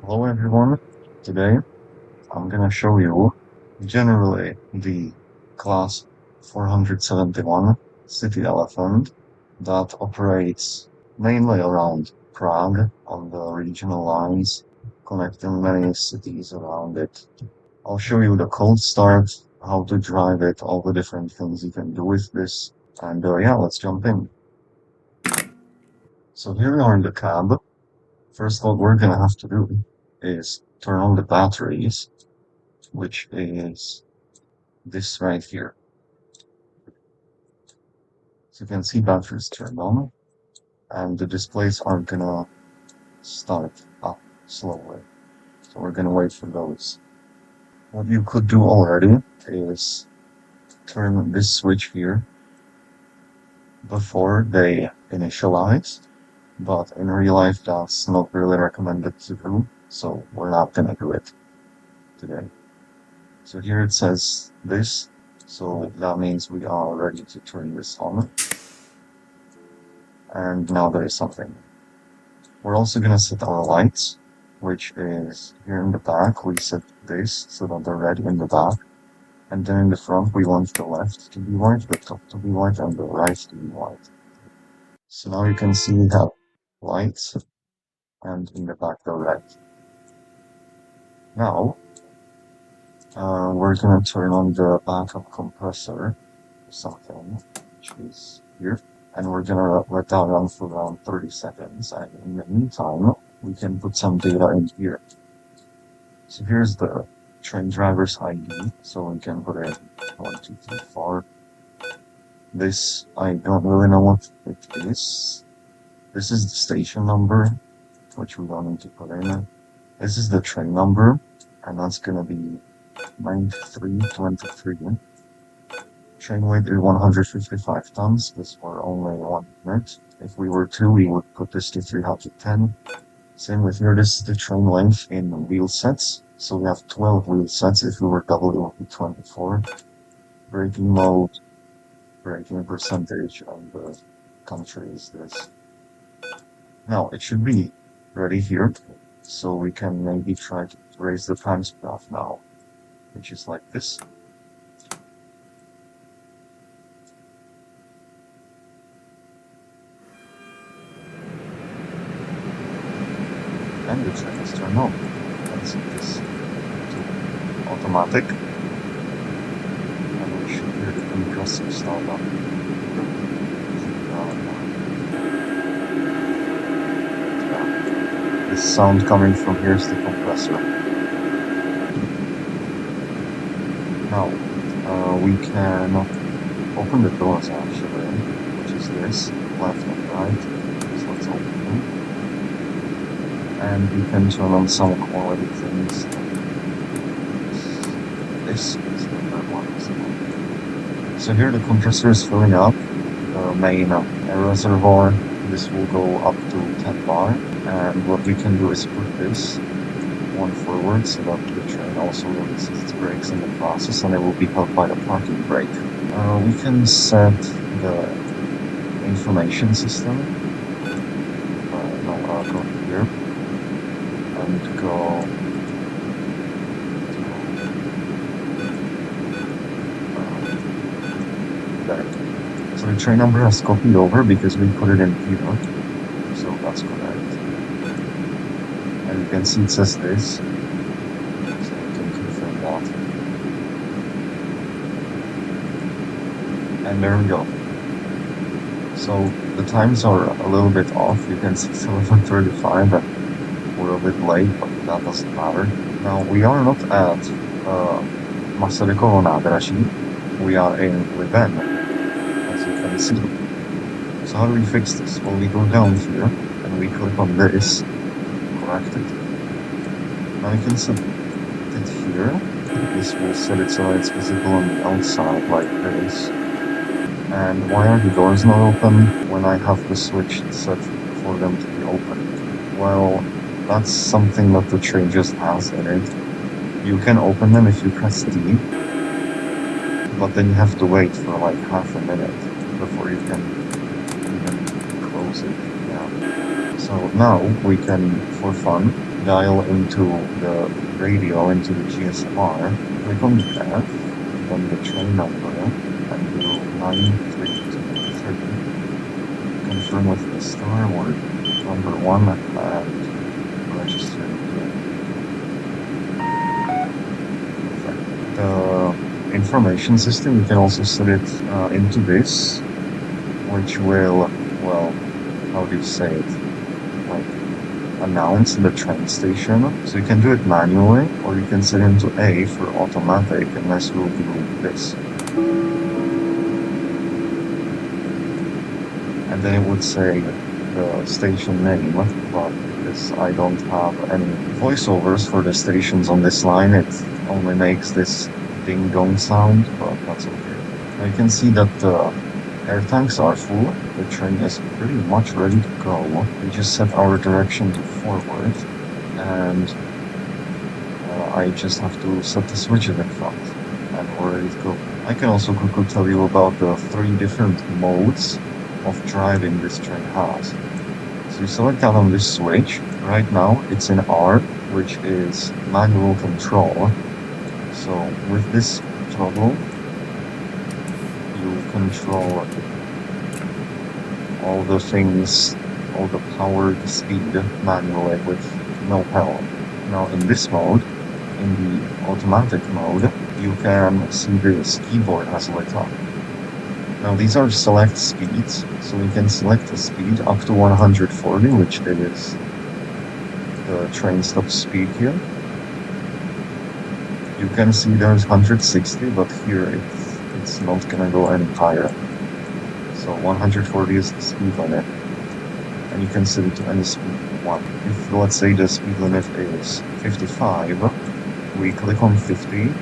Hello everyone. Today I'm gonna show you generally the class 471 City Elephant that operates mainly around Prague on the regional lines, connecting many cities around it. I'll show you the cold start, how to drive it, all the different things you can do with this, and yeah, let's jump in. So here we are in the cab. First, what we're gonna have to do is turn on the batteries, which is this right here. So you can see batteries turned on, and the displays are gonna start up slowly. So we're gonna wait for those. What you could do already is turn this switch here before they initialize, but in real life that's not really recommended to do, so we're not gonna do it today. So here it says this, so that means we are ready to turn this on. And now there is something. We're also gonna set our lights, which is here in the back. We set this so that they're red in the back. And then in the front, we want the left to be white, the top to be white, and the right to be white. So now you can see we have lights, and in the back they're red. Now, we're gonna turn on the backup compressor or something, which is here. And we're gonna let that run for around 30 seconds. And in the meantime, we can put some data in here. So here's the train driver's ID, so we can put in 1, 2, 3, 4. This, I don't really know what it is. This is the station number, which we don't need to put in. This is the train number, and that's gonna be 9323. Train weight is 155 tons. This were only 1 unit. If we were 2, we would put this to 310. Same with here, this is the train length in wheel sets. So we have 12 wheel sets. If we were double, it would be 24. Braking mode, braking percentage, and the country is this. Now, it should be ready here. So we can maybe try to raise the time graph now, which is like this. And the train is turned on. Let's set this to automatic. And we should hear the compressor start up. This sound coming from here is the compressor. Now, we can open the doors actually, which is this, left and right. So let's open them. And we can turn on some quality things. This is the third one. So here the compressor is filling up the main air reservoir. This will go up to 10 bar. And what we can do is put this one forward so that the train also releases its brakes in the process, and it will be held by the parking brake. We can set the information system. Now I'll go here and go there. So the train number has copied over because we put it in here, so that's correct. And you can see it says this, so we can confirm that. And there we go. So the times are a little bit off. You can see it's 11:35 and we're a bit late, but that doesn't matter. Now we are not at Masarykovo nádraží. We are in Liben, as you can see. So how do we fix this? Well, we go down here and we click on this. Corrected. Now you can set it here. This will set it so it's visible on the outside like this. And why are the doors not open when I have the switch set for them to be open? Well, that's something that the train just has in it. You can open them if you press D, but then you have to wait for like half a minute before you can even close it. Yeah. So now we can, for fun, dial into the radio, into the GSMR, click on the path, then the train number, and do 9323. Confirm with the star word number 1 and register here. Perfect. The information system, you can also set it into this, which will, well, how do you say it? Like, announce the train station. So you can do it manually, or you can set it into A for automatic, and this will do this. And then it would say the station name, but because I don't have any voiceovers for the stations on this line, it only makes this ding-dong sound, but that's okay. Now you can see that the air tanks are full. The train is pretty much ready to go. We just set our direction to forward, and I just have to set the switches in front, and we're ready to go. I can also quickly tell you about the 3 different modes of driving this train has. So you select out on this switch. Right now it's in R, which is manual control. So with this toggle, you control all the things, all the power, the speed manually with no help. Now in this mode, in the automatic mode, you can see this keyboard has lit up. Now these are select speeds, so we can select a speed up to 140, which is the train stop speed here. You can see there's 160, but here it's not gonna go any higher. So 140 is the speed limit, and you can set it to any speed you want. If, let's say, the speed limit is 55, we click on 50,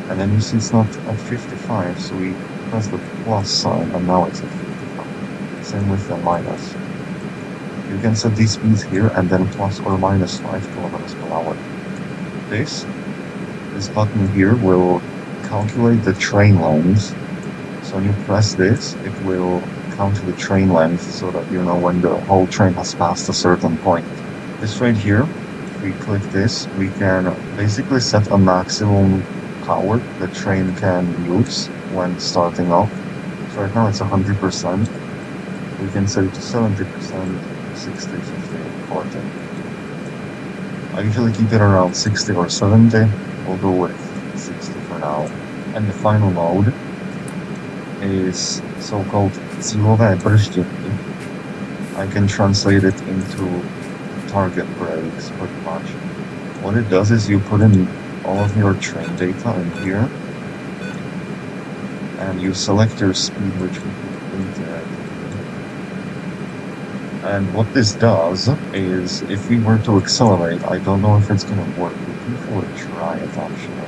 and then you see it's not at 55, so we press the plus sign, and now it's at 55. Same with the minus. You can set these speeds here, and then plus or minus 5 kilometers per hour. This button here will calculate the train length. So when you press this, it will count the train length so that you know when the whole train has passed a certain point. This right here, if we click this, we can basically set a maximum power the train can use when starting off. So right now it's 100%. We can set it to 70%, 60, 50, 40. I usually keep it around 60 or 70. We'll go with 60 for now. And the final mode is so-called cílové brzdění. I can translate it into target brakes, pretty much. What it does is you put in all of your train data in here, and you select your speed, which we put into it. And what this does is, if we were to accelerate, I don't know if it's gonna work. We can probably try it, actually.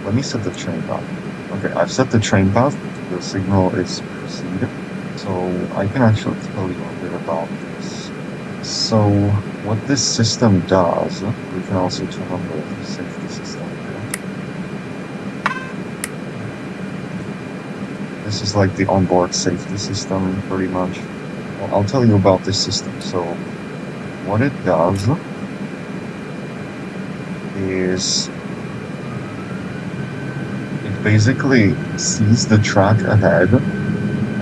Let me set the train path. Okay, I've set the train path. The signal is proceed. So I can actually tell you a bit about this. So what this system does, we can also turn on the safety system here. This is like the onboard safety system, pretty much. Well, I'll tell you about this system. So what it does is it basically sees the track ahead,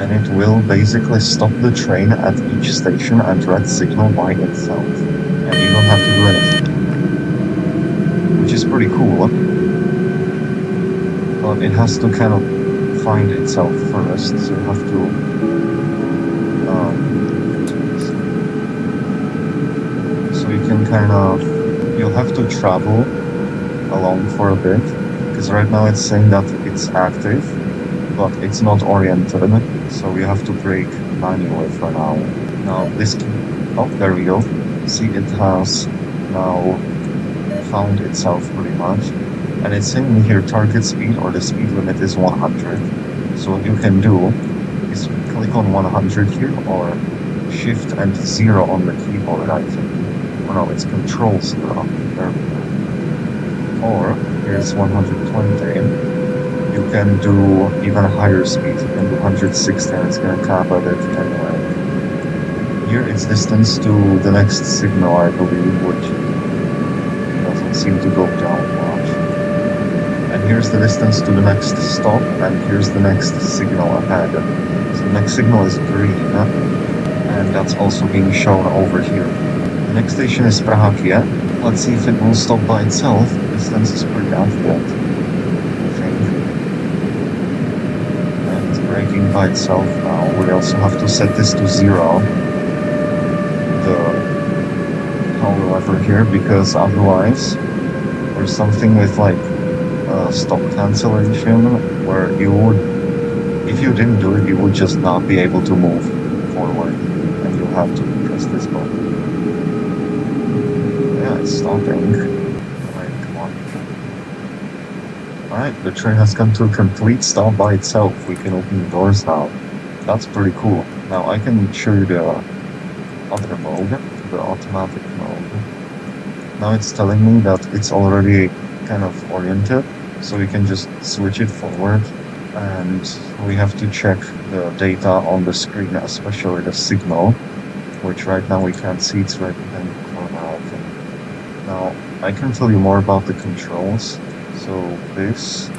and it will basically stop the train at each station and red signal by itself, and you don't have to do anything, which is pretty cool. But it has to kind of find itself first, so you have to so you can kind of, you'll have to travel along for a bit, because right now it's saying that it's active, but it's not oriented, so we have to brake manually for now. Now this oh, there we go. See, it has now found itself pretty much, and it's saying here target speed, or the speed limit, is 100. So what you can do is click on 100 here, or shift and 0 on the keyboard, I think. Oh no, it's control 0. There we go. Or here's 120. You can do even higher speeds. You can do 160, and it's gonna cap at it anyway. Here it's distance to the next signal, I believe, which seem to go down much. And here's the distance to the next stop, and here's the next signal ahead. So the next signal is green, and that's also being shown over here. The next station is Prahakia. Let's see if it will stop by itself. The distance is pretty accurate, I think. And it's braking by itself now. We also have to set this to 0, the power lever here, because otherwise there's something with like stop cancellation where you would, if you didn't do it, you would just not be able to move forward, and you'll have to press this button. Yeah, it's stopping. Alright, come on. Alright, the train has come to a complete stop by itself. We can open the doors now. That's pretty cool. Now I can show you the other mode, the automatic mode. Now it's telling me that it's already kind of oriented, so we can just switch it forward, and we have to check the data on the screen, especially the signal, which right now we can't see. It's right behind the corner, I think. Now I can tell you more about the controls. So this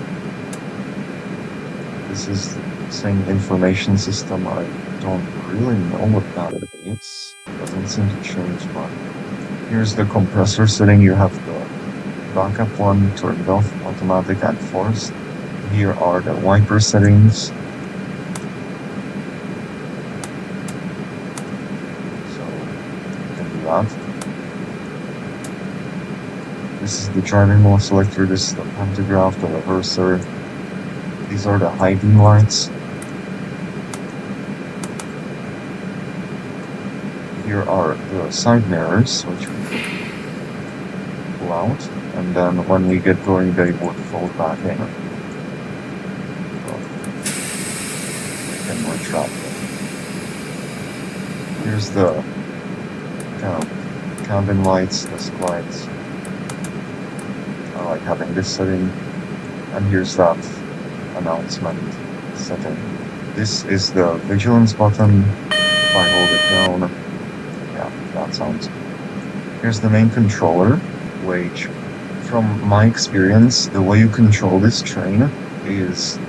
is the same information system. I don't really know what that is. Doesn't seem to change much. Here's the compressor setting. You have the backup one turned off, automatic and forced. Here are the wiper settings. So you can do that. This is the driving mode selector. This is the pantograph, the reverser. These are the high beam lights. Here are the side mirrors, which we can pull out, and then when we get going, they would fold back in. So we can retract them. Here's the kind of cabin lights, desk lights. I like having this setting, and here's that announcement setting. This is the vigilance button. If I hold it down, yeah, that sounds good. Here's the main controller, which, from my experience, the way you control this train is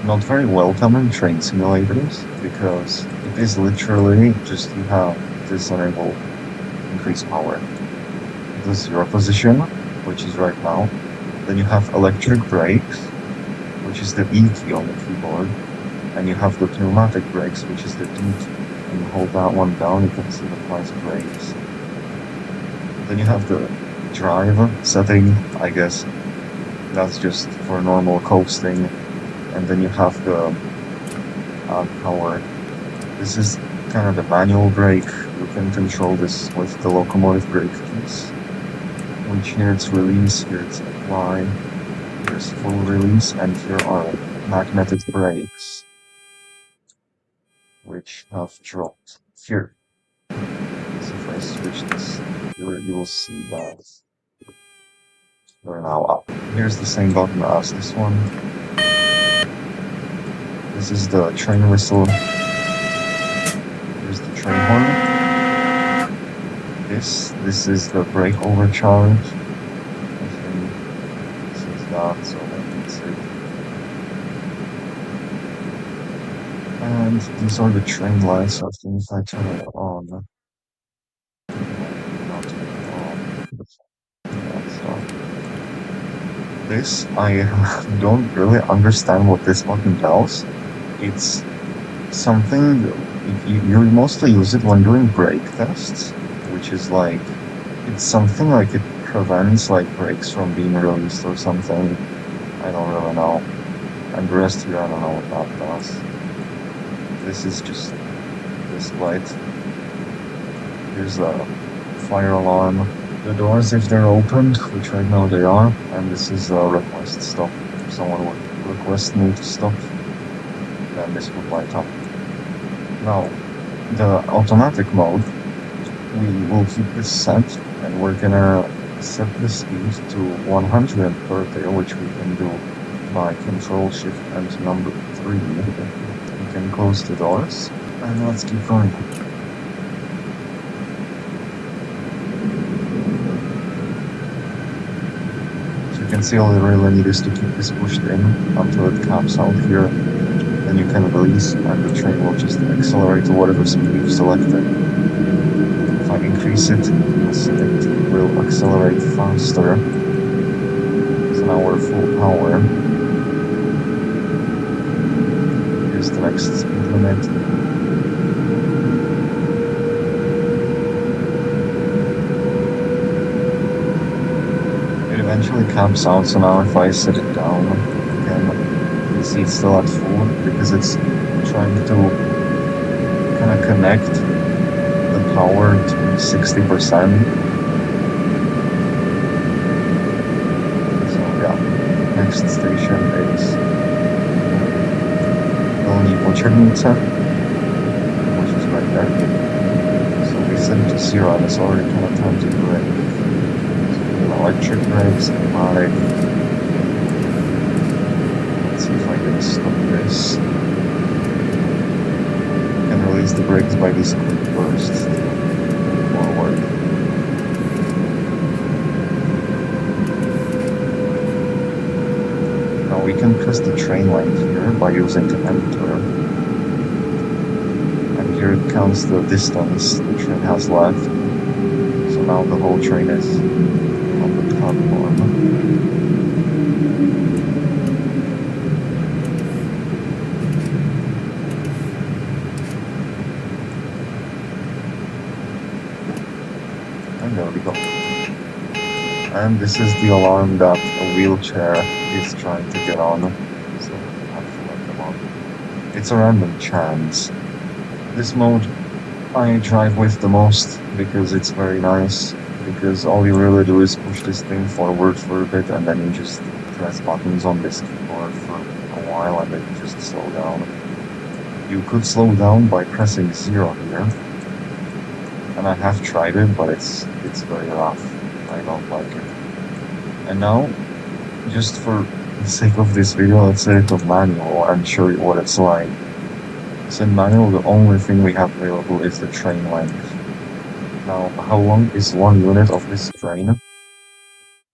not very welcome in train simulators, because it is literally just you have this enable increase power. This is your position, which is right now. Then you have electric brakes, which is the E key on the keyboard, and you have the pneumatic brakes, which is the D key. And you hold that one down, you can see the price brakes. Then you have the drive setting, I guess that's just for normal coasting. And then you have the power. This is kind of the manual brake. You can control this with the locomotive brake keys. Which here it's release, here it's apply, here's full release, and here are magnetic brakes, which have dropped here. So if I switch this, you will see that they're now up. Here's the same button as this one. This is the train whistle. Here's the train horn. This is the brake overcharge. I think this is that, so that's it. And these are the train lights. I think if I turn it on, not turn it on. Yeah, so this, I don't really understand what this button does. It's something you mostly use it when doing brake tests, which is like, it's something like it prevents like brakes from being released or something. I don't really know. And the rest here, I don't know what that does. This is just this light. Here's a fire alarm. The doors, if they're opened, which right now they are, and this is a request stop. If someone would request me to stop, then this would light up. Now, the automatic mode, we will keep this set, and we're gonna set the speed to 130, which we can do by Control Shift and number 3. We can close the doors, and let's keep going. That's the only really need is to keep this pushed in until it caps out here. Then you can release and the train will just accelerate to whatever speed you've selected. If I increase it, you'll see it will accelerate faster. So now we're full power. Here's the next speed limit. It eventually caps out, so now if I set it down again, you see it's still at full because it's trying to kind of connect the power to 60%. So yeah, next station is Dolní Počernice, which is right there. So we set it to 0 and it's already kind of time to brake. So electric brakes, automatic. Let's see if I can stop this. And release the brakes by these quick bursts forward. Now we can press the train length here by using the enter. And here it counts the distance the train has left. So now the whole train is on the platform. And there we go. And this is the alarm that a wheelchair is trying to get on. So I have to let them on. It's a random chance. This mode I drive with the most because it's very nice. Because all you really do is push this thing forward for a bit and then you just press buttons on this keyboard for a while and then you just slow down. You could slow down by pressing 0 here. And I have tried it, but it's very rough. I don't like it. And now, just for the sake of this video, let's set it to manual and show you what it's like. So in manual, the only thing we have available is the train length. Now, how long is 1 unit of this train?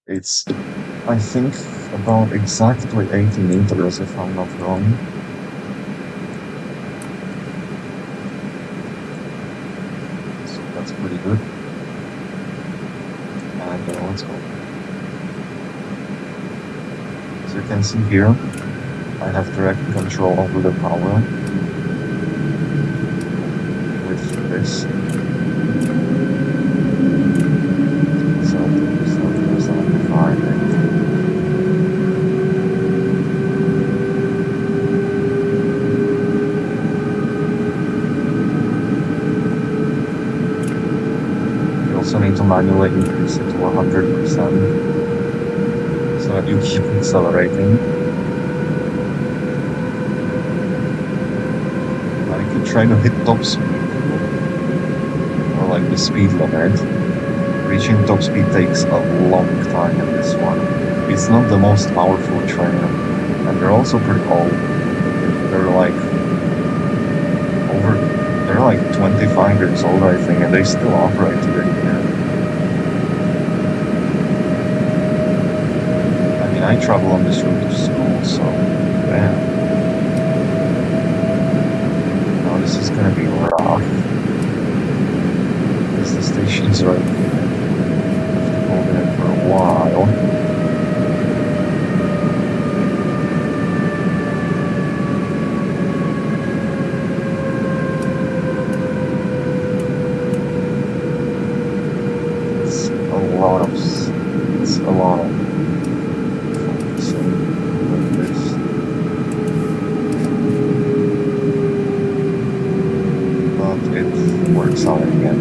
It's, I think, about exactly 80 meters, if I'm not wrong. So that's pretty good. And let's go. So you can see here, I have direct control over the power with this. Also need to manually increase it to 100% so that you keep accelerating. Now you can try to hit top speed or like the speed limit. Reaching top speed takes a long time in this one. It's not the most powerful train and they're also pretty old. They're like 25 years old, I think, and they still operate today. I mean, I travel on this route to school, so yeah. Now this is gonna be rough. Because the station's right here. I have to hold it for a while. It's a lot of focusing with this. But it works out again.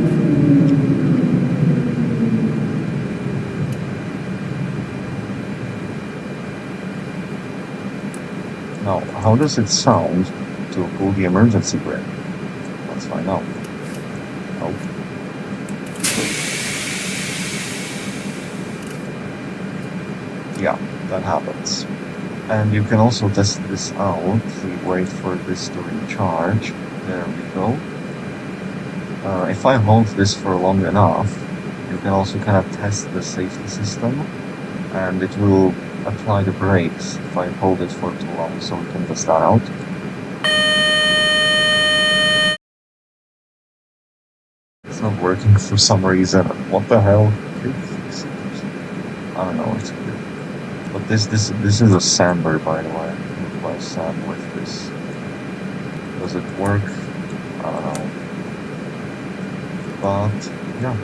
Now, how does it sound to pull the emergency brake? Let's find out. Oh. Yeah, that happens. And you can also test this out. We wait for this to recharge. There we go. If I hold this for long enough, you can also kind of test the safety system. And it will apply the brakes if I hold it for too long, so we can test that out. It's not working for some reason. What the hell? I don't know, it's weird. But this is a sander, by the way. You apply sand with this. Does it work? I don't know. But yeah.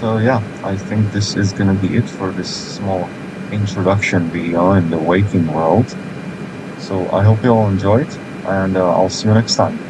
Yeah, I think this is gonna be it for this small introduction video in the waking world. So I hope you all enjoyed, and I'll see you next time.